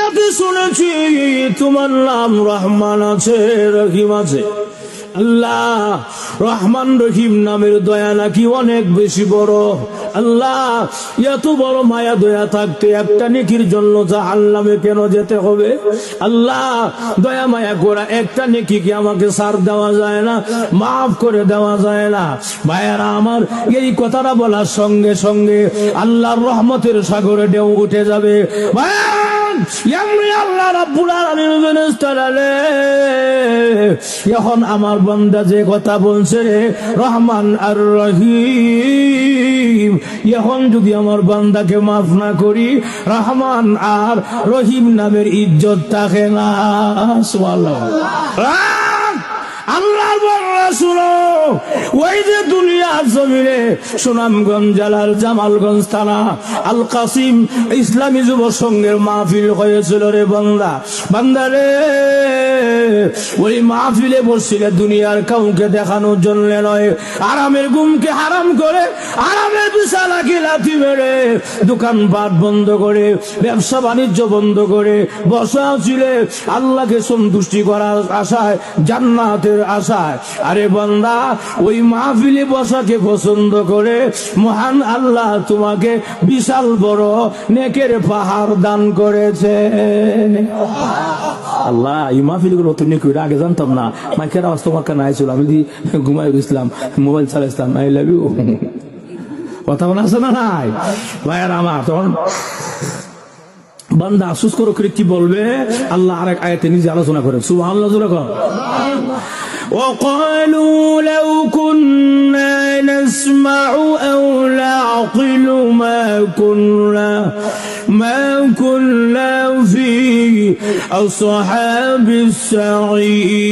দুনিয়াতে শুনেছি তোমার নাম রহমান আছে, রহিম আছে। আল্লাহ, রহমান রহিম নামের দয়া নাকি অনেক বেশি বড়। আল্লাহ, এত বড় মায়া দয়া থাকতে একটা নেকির জন্য জাহান্নামে কেন যেতে হবে? আল্লাহ, দয়া মায়া করা একটা নেকি কি আমাকে ছাড় দেওয়া যায় না, মাফ করে দেওয়া যায় না? ভাইয়ারা আমার, এই কথাটা বলার সঙ্গে সঙ্গে আল্লাহর রহমতের সাগরে ঢেউ উঠে যাবে। আল্লাহ রাব্বুল আলামিন এখন আমার বান্দা যে কথা বলছে রে, রহমান আর রহিম, এখন যদি আমার বান্দাকে মাফ না করি, রহমান আর রহিম নামের ইজ্জত থাকে না। সুবহানাল্লাহ। আল্লাহ শুনো, ওই যে দুনিয়ার জমিনে সুনামগঞ্জ জেলার জামালগঞ্জ থানা আল কাসিম ইসলামী যুব সংঘের মাহফিল হয়েছিল রে বান্দা, বান্দা রে, ওই মাহফিলে বসছিলে দুনিয়ার কাউকে দেখানোর জন্য নয়, আরামের ঘুমকে হারাম করে, আরামের বিছানাকে লাথি মেরে, দোকানপাট বন্ধ করে, ব্যবসা বাণিজ্য বন্ধ করে বসা ছিলে আল্লাহকে সন্তুষ্টি করার আশায়, জান্নাতের আশায়। আরে বান্দা, ওই মাহফিলে বসাকে পছন্দ করে মহান আল্লাহ তোমাকে বিশাল বড় নেকের পাহাড় দান করেছে। আল্লাহ, এই মাহফিল গুলো তুমি আগে জানতাম না, মাইকের আওয়াজ তোমার কানে আইছিল, আমি ঘুমাই গেছিলাম, মোবাইল চালাইছিলাম। আই লাভ ইউ, কথা বলা আছে না নাই ভাইয়ার আমার? তখন বান্দা আফসোস করো করে কি বলবে? আল্লাহ আরেক আয়াতে নিজে আলোচনা করেন, সুবহানাল্লাহ। وقالوا لو كنا نسمع أو نعقل ما كنا في أصحاب السعير।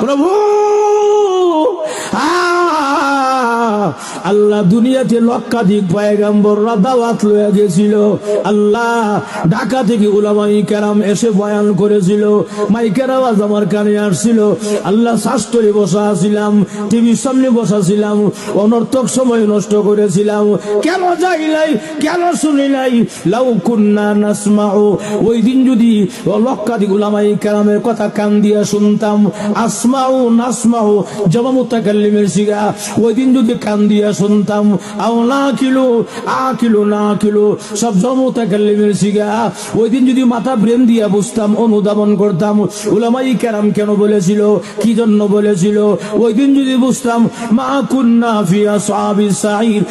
প্রভু, আল্লাহ দুনিয়াতে লক্ষাধিক পয়গম্বররা দাওয়াত লয়ে গেছিল। আল্লাহ, ঢাকা থেকে উলামায়ে কেরাম এসে বয়ান করেছিল, মাইকের আওয়াজ আমার কানে আসছিল। আল্লাহ, শাস্ত্রে বসা ছিলাম, টিভির সামনে বসা ছিলাম, অনর্থক সময় নষ্ট করেছিলাম। কেন যাই নাই, কেন শুনি নাই? লাউ কুন্না নাসমাউ, ওই দিন যদি লক্ষাধিক উলামায়ে কেরামের কথা কান দিয়া শুনতাম, আসমাউ নাসমাউ জমা মুতাকাল্লিমের সিগা, ওই দিন যদি কান দিয়া শুনতাম, আও না কিলো আকিলো না কিলো সব জমুতাকাল্লিমের সিগা, ওই দিন যদি মাথা ব্রেন দিয়া বুঝতাম, অনুধাবন করতাম উলামায়ে কেরাম কেন বলেছিল, কি জন্য বলেছিল, ওই দিন যদি বুঝতাম, মা কুন্না ফি আসহাবিস সাঈর।